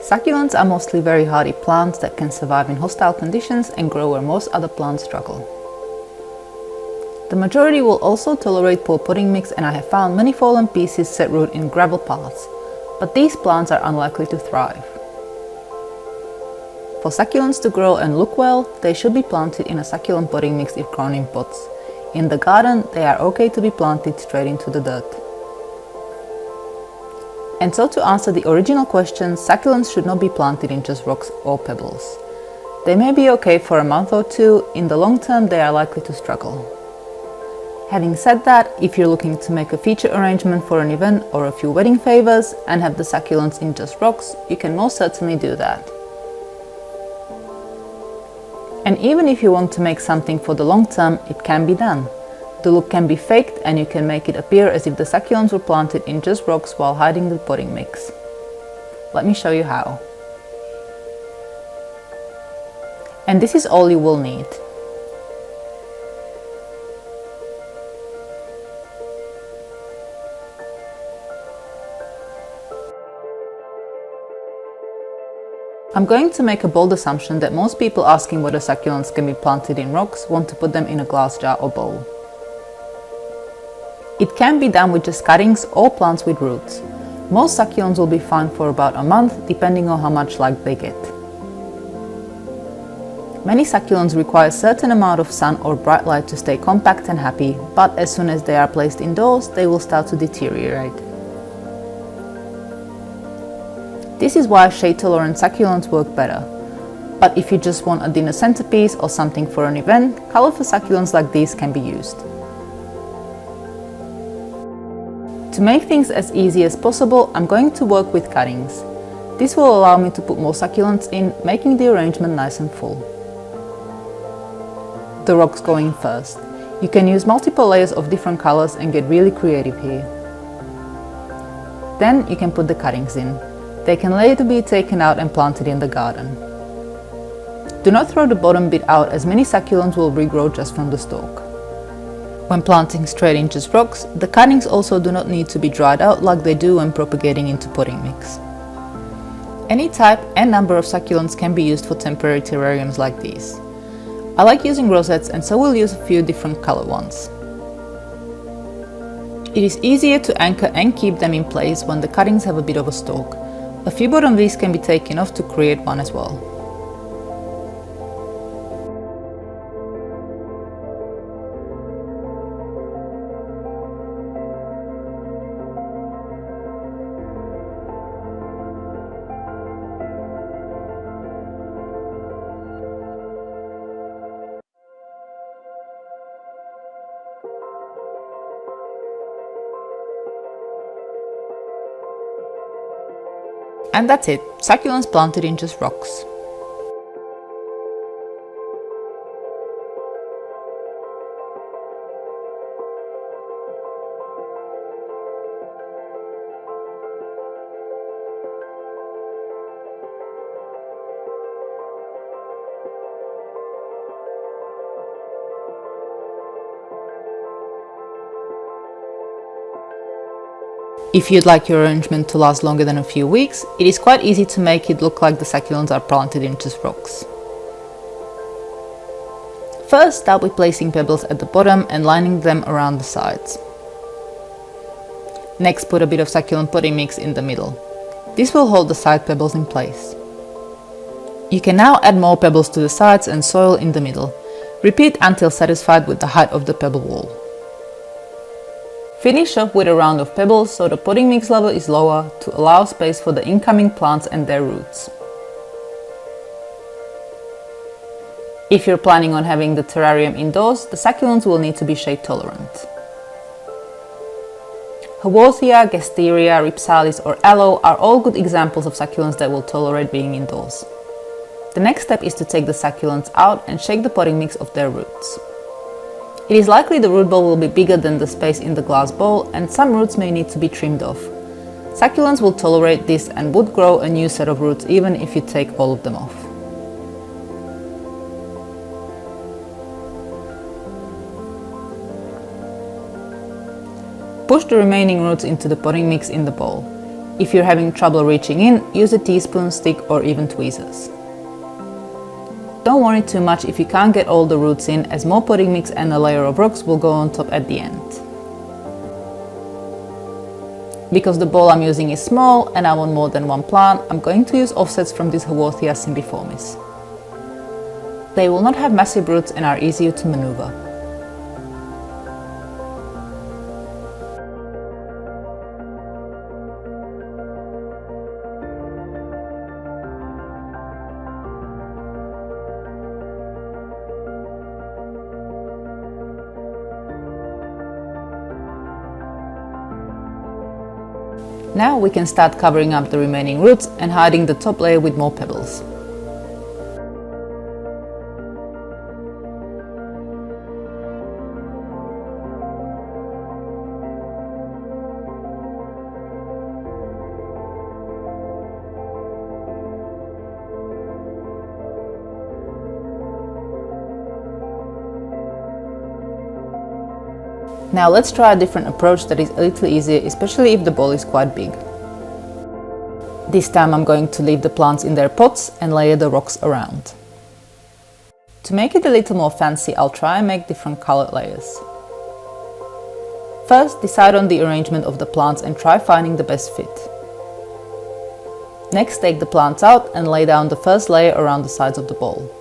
Succulents are mostly very hardy plants that can survive in hostile conditions and grow where most other plants struggle. The majority will also tolerate poor potting mix, and I have found many fallen pieces set root in gravel paths, but these plants are unlikely to thrive. For succulents to grow and look well, they should be planted in a succulent potting mix if grown in pots. In the garden, they are okay to be planted straight into the dirt. And so, to answer the original question, succulents should not be planted in just rocks or pebbles. They may be okay for a month or two. In the long term, they are likely to struggle. Having said that, if you're looking to make a feature arrangement for an event or a few wedding favors and have the succulents in just rocks, you can most certainly do that. And even if you want to make something for the long term, it can be done. The look can be faked and you can make it appear as if the succulents were planted in just rocks while hiding the potting mix. Let me show you how. And this is all you will need. I'm going to make a bold assumption that most people asking whether succulents can be planted in rocks want to put them in a glass jar or bowl. It can be done with just cuttings or plants with roots. Most succulents will be fine for about a month, depending on how much light they get. Many succulents require a certain amount of sun or bright light to stay compact and happy, but as soon as they are placed indoors, they will start to deteriorate. This is why shade-tolerant succulents work better. But if you just want a dinner centerpiece or something for an event, colorful succulents like these can be used. To make things as easy as possible, I'm going to work with cuttings. This will allow me to put more succulents in, making the arrangement nice and full. The rocks go in first. You can use multiple layers of different colors and get really creative here. Then you can put the cuttings in. They can later be taken out and planted in the garden. Do not throw the bottom bit out, as many succulents will regrow just from the stalk. When planting straight in just rocks, the cuttings also do not need to be dried out like they do when propagating into potting mix. Any type and number of succulents can be used for temporary terrariums like these. I like using rosettes, and so we'll use a few different color ones. It is easier to anchor and keep them in place when the cuttings have a bit of a stalk. A few bottom leaves can be taken off to create one as well. And that's it, succulents planted in just rocks. If you'd like your arrangement to last longer than a few weeks, it is quite easy to make it look like the succulents are planted in just rocks. First, start with placing pebbles at the bottom and lining them around the sides. Next, put a bit of succulent potting mix in the middle. This will hold the side pebbles in place. You can now add more pebbles to the sides and soil in the middle. Repeat until satisfied with the height of the pebble wall. Finish off with a round of pebbles so the potting mix level is lower to allow space for the incoming plants and their roots. If you're planning on having the terrarium indoors, the succulents will need to be shade tolerant. Haworthia, Gasteria, Ripsalis or Aloe are all good examples of succulents that will tolerate being indoors. The next step is to take the succulents out and shake the potting mix of their roots. It is likely the root ball will be bigger than the space in the glass bowl, and some roots may need to be trimmed off. Succulents will tolerate this and would grow a new set of roots even if you take all of them off. Push the remaining roots into the potting mix in the bowl. If you're having trouble reaching in, use a teaspoon, stick or even tweezers. Don't worry too much if you can't get all the roots in, as more potting mix and a layer of rocks will go on top at the end. Because the bowl I'm using is small and I want more than one plant, I'm going to use offsets from this Haworthia cymbiformis. They will not have massive roots and are easier to maneuver. Now we can start covering up the remaining roots and hiding the top layer with more pebbles. Now let's try a different approach that is a little easier, especially if the bowl is quite big. This time I'm going to leave the plants in their pots and layer the rocks around. To make it a little more fancy, I'll try and make different colored layers. First, decide on the arrangement of the plants and try finding the best fit. Next, take the plants out and lay down the first layer around the sides of the bowl.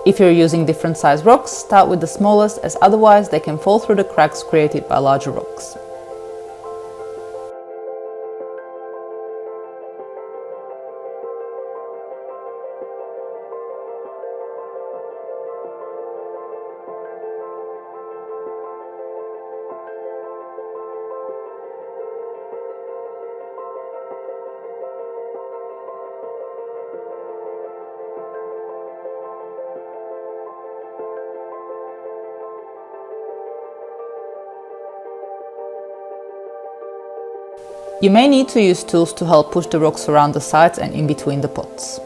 If you're using different size rocks, start with the smallest, as otherwise they can fall through the cracks created by larger rocks. You may need to use tools to help push the rocks around the sides and in between the pots.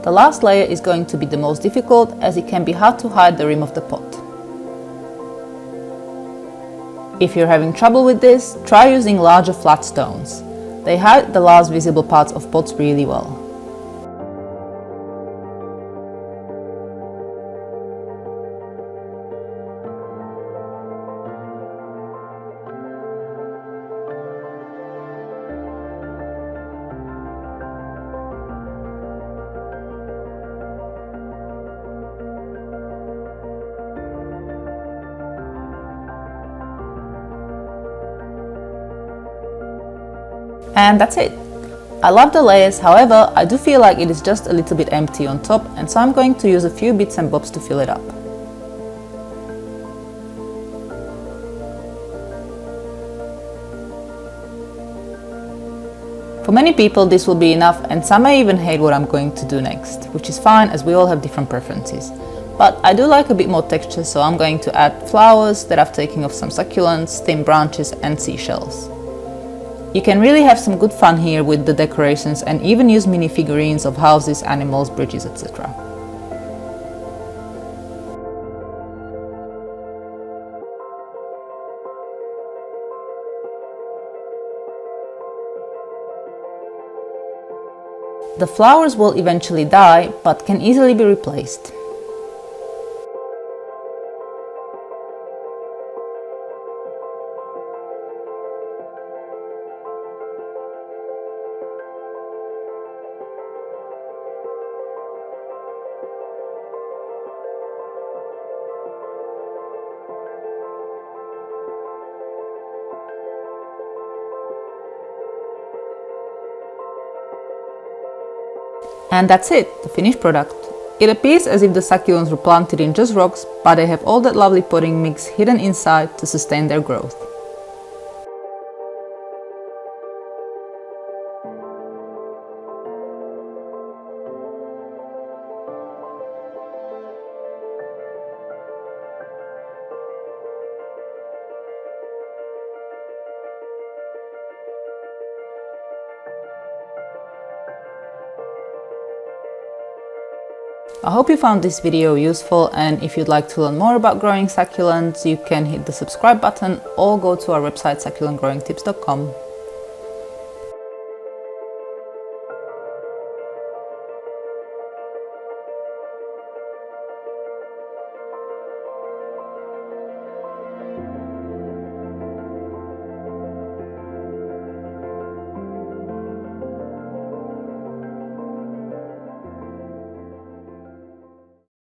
The last layer is going to be the most difficult, as it can be hard to hide the rim of the pot. If you're having trouble with this, try using larger flat stones. They hide the last visible parts of pots really well. And that's it. I love the layers, however, I do feel like it is just a little bit empty on top, and so I'm going to use a few bits and bobs to fill it up. For many people this will be enough, and some may even hate what I'm going to do next, which is fine as we all have different preferences. But I do like a bit more texture, so I'm going to add flowers that I've taken off some succulents, thin branches and seashells. You can really have some good fun here with the decorations and even use mini figurines of houses, animals, bridges, etc. The flowers will eventually die, but can easily be replaced. And that's it, the finished product. It appears as if the succulents were planted in just rocks, but they have all that lovely potting mix hidden inside to sustain their growth. I hope you found this video useful, and if you'd like to learn more about growing succulents, you can hit the subscribe button or go to our website succulentgrowingtips.com.